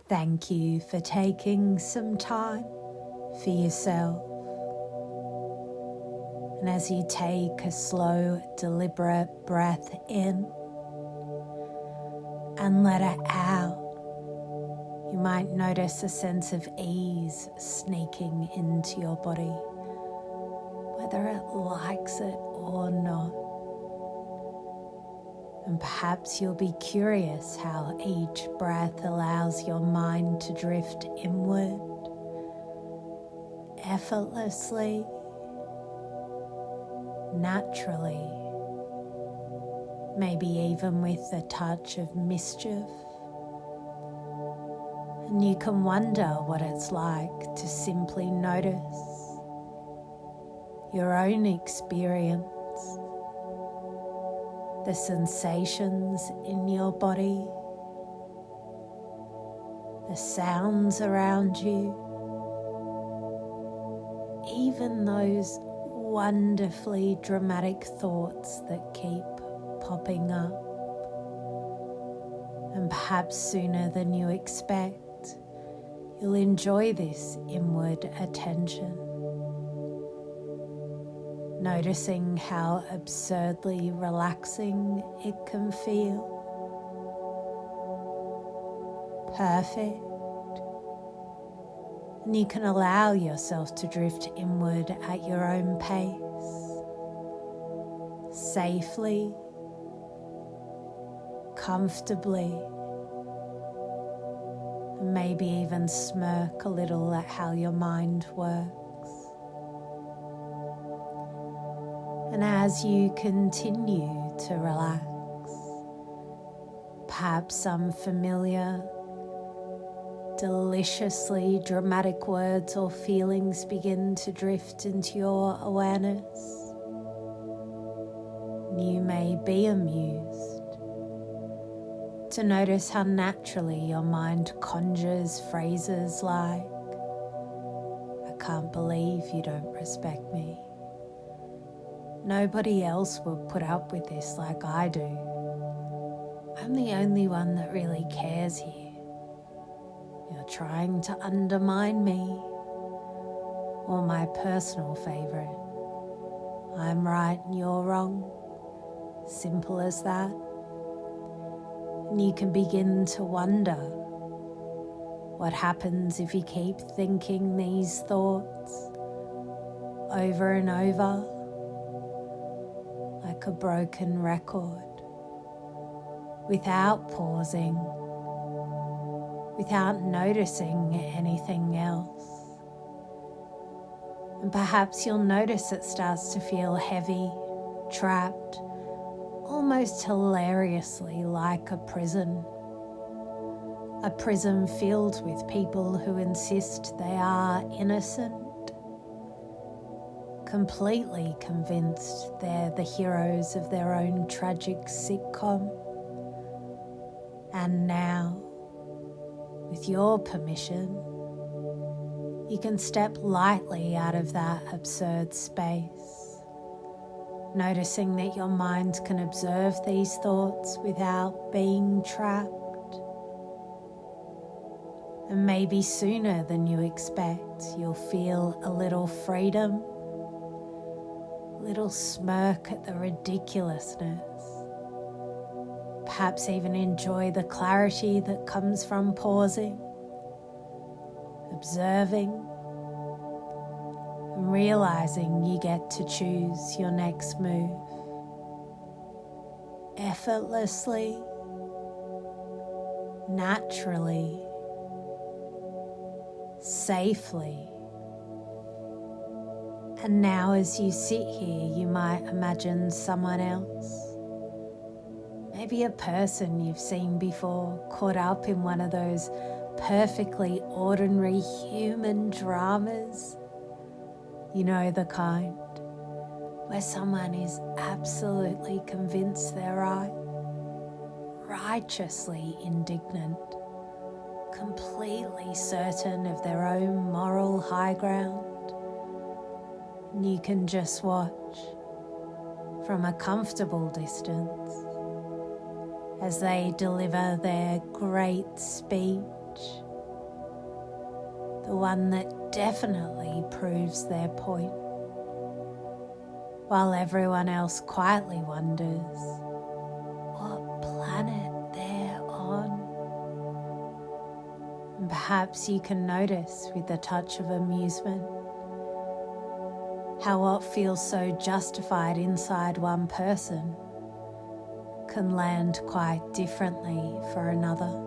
Thank you for taking some time for yourself. And as you take a slow, deliberate breath in and let it out, you might notice a sense of ease sneaking into your body, whether it likes it or not. And perhaps you'll be curious how each breath allows your mind to drift inward, effortlessly, naturally, maybe even with a touch of mischief. And you can wonder what it's like to simply notice your own experience, the sensations in your body, the sounds around you, even those wonderfully dramatic thoughts that keep popping up. And perhaps sooner than you expect, you'll enjoy this inward attention, noticing how absurdly relaxing it can feel. Perfect. And you can allow yourself to drift inward at your own pace, safely, comfortably, and maybe even smirk a little at how your mind works. And as you continue to relax, perhaps some familiar, deliciously dramatic words or feelings begin to drift into your awareness. You may be amused to notice how naturally your mind conjures phrases like, "I can't believe you don't respect me. Nobody else would put up with this like I do. I'm the only one that really cares here. You're trying to undermine me." Or my personal favorite, "I'm right and you're wrong." Simple as that. And you can begin to wonder what happens if you keep thinking these thoughts over and over, like a broken record, without pausing, without noticing anything else. And perhaps you'll notice it starts to feel heavy, trapped, almost hilariously like a prison filled with people who insist they are innocent, completely convinced they're the heroes of their own tragic sitcom. And now, with your permission, you can step lightly out of that absurd space, noticing that your mind can observe these thoughts without being trapped. And maybe sooner than you expect, you'll feel a little freedom, a little smirk at the ridiculousness, perhaps even enjoy the clarity that comes from pausing, observing, and realizing you get to choose your next move. Effortlessly, naturally, safely. And now as you sit here, you might imagine someone else, maybe a person you've seen before, caught up in one of those perfectly ordinary human dramas. You know the kind where someone is absolutely convinced they're right, righteously indignant, completely certain of their own moral high ground. And you can just watch from a comfortable distance as they deliver their great speech, the one that definitely proves their point, while everyone else quietly wonders what planet they're on. And perhaps you can notice with a touch of amusement how what feels so justified inside one person can land quite differently for another.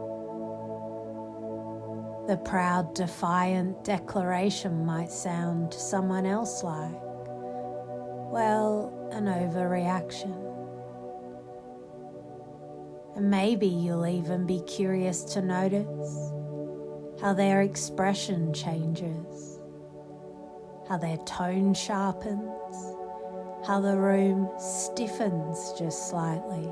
The proud, defiant declaration might sound to someone else like, well, an overreaction. And maybe you'll even be curious to notice how their expression changes, how their tone sharpens, how the room stiffens just slightly,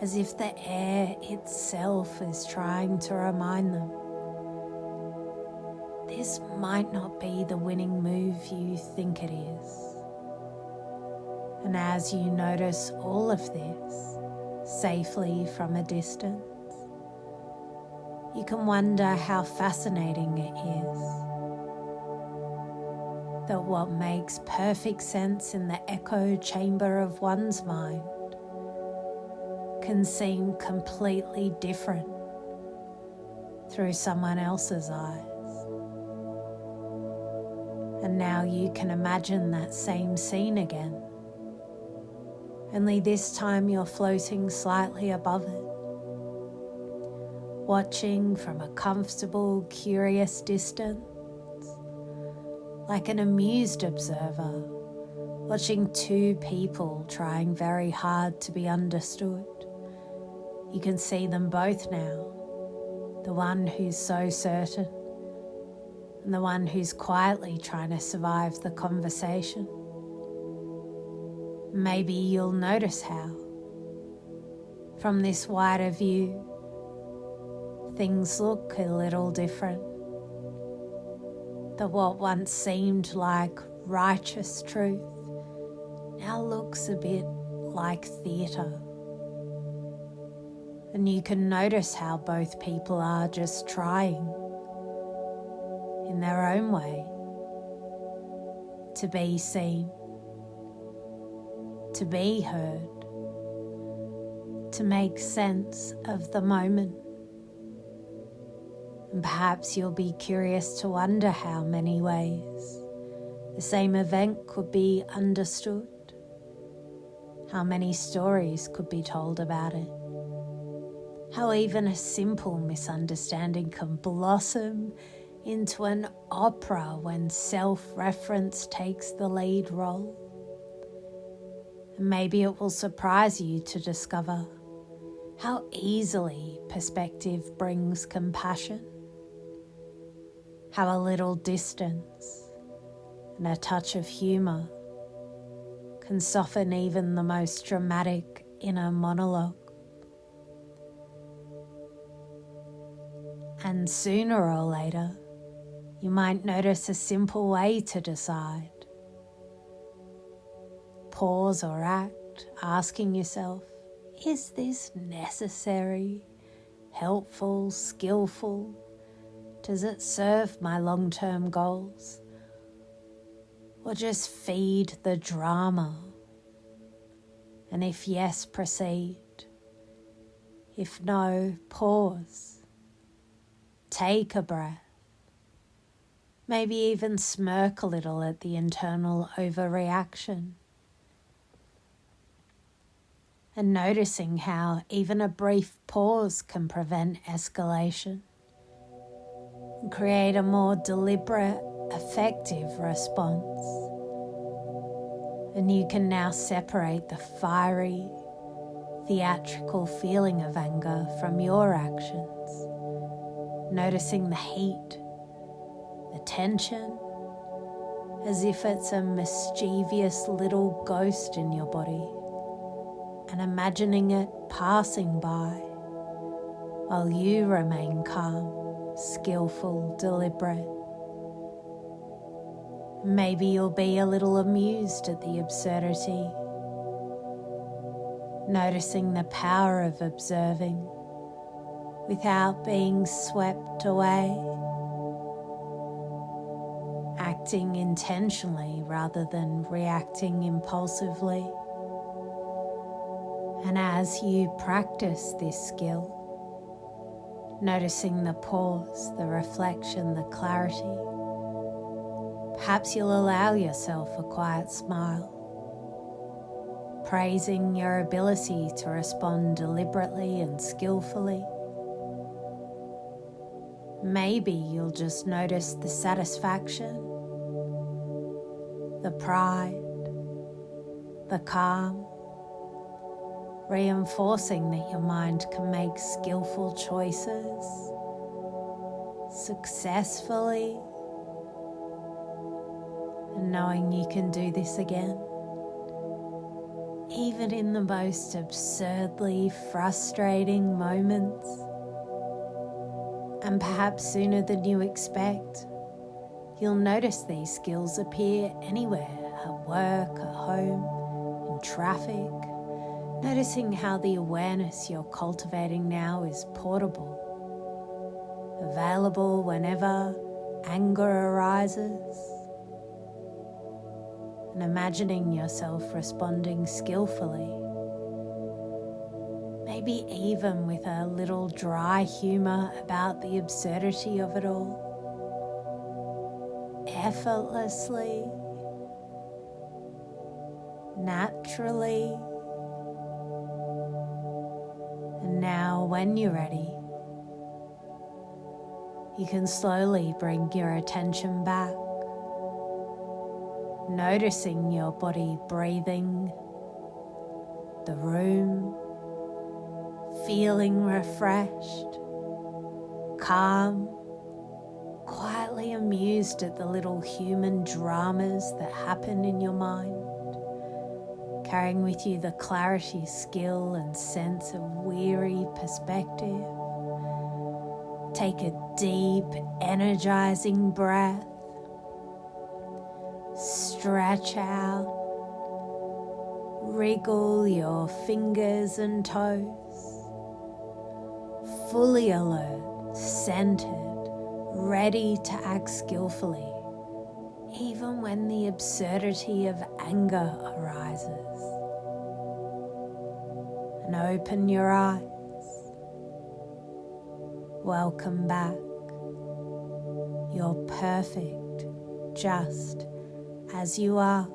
as if the air itself is trying to remind them this might not be the winning move you think it is. And as you notice all of this safely from a distance, you can wonder how fascinating it is that what makes perfect sense in the echo chamber of one's mind can seem completely different through someone else's eyes. And now you can imagine that same scene again, only this time you're floating slightly above it, watching from a comfortable, curious distance, like an amused observer, watching two people trying very hard to be understood. You can see them both now, the one who's so certain, and the one who's quietly trying to survive the conversation. Maybe you'll notice how, from this wider view, things look a little different. That what once seemed like righteous truth now looks a bit like theatre. And you can notice how both people are just trying, in their own way, to be seen, to be heard, to make sense of the moment. And perhaps you'll be curious to wonder how many ways the same event could be understood, how many stories could be told about it, how even a simple misunderstanding can blossom into an opera when self-reference takes the lead role. And maybe it will surprise you to discover how easily perspective brings compassion, how a little distance and a touch of humour can soften even the most dramatic inner monologue. And sooner or later, you might notice a simple way to decide. Pause or act, asking yourself, is this necessary, helpful, skillful? Does it serve my long-term goals? Or just feed the drama? And if yes, proceed. If no, pause. Take a breath. Maybe even smirk a little at the internal overreaction. And noticing how even a brief pause can prevent escalation and create a more deliberate, effective response. And you can now separate the fiery, theatrical feeling of anger from your actions, noticing the heat, the tension, as if it's a mischievous little ghost in your body, and imagining it passing by while you remain calm, skillful, deliberate. Maybe you'll be a little amused at the absurdity, noticing the power of observing without being swept away, acting intentionally rather than reacting impulsively. And as you practice this skill, noticing the pause, the reflection, the clarity, perhaps you'll allow yourself a quiet smile, praising your ability to respond deliberately and skillfully. Maybe you'll just notice the satisfaction, the pride, the calm, reinforcing that your mind can make skillful choices successfully, and knowing you can do this again, even in the most absurdly frustrating moments, and perhaps sooner than you expect. You'll notice these skills appear anywhere, at work, at home, in traffic, noticing how the awareness you're cultivating now is portable, available whenever anger arises, and imagining yourself responding skillfully, maybe even with a little dry humor about the absurdity of it all, effortlessly, naturally. And now, when you're ready, you can slowly bring your attention back, noticing your body breathing, the room, feeling refreshed, calm, quietly amused at the little human dramas that happen in your mind, carrying with you the clarity, skill, and sense of weary perspective. Take a deep, energizing breath. Stretch out. Wriggle your fingers and toes. Fully alert, centered, ready to act skillfully, even when the absurdity of anger arises. And open your eyes. Welcome back. You're perfect, just as you are.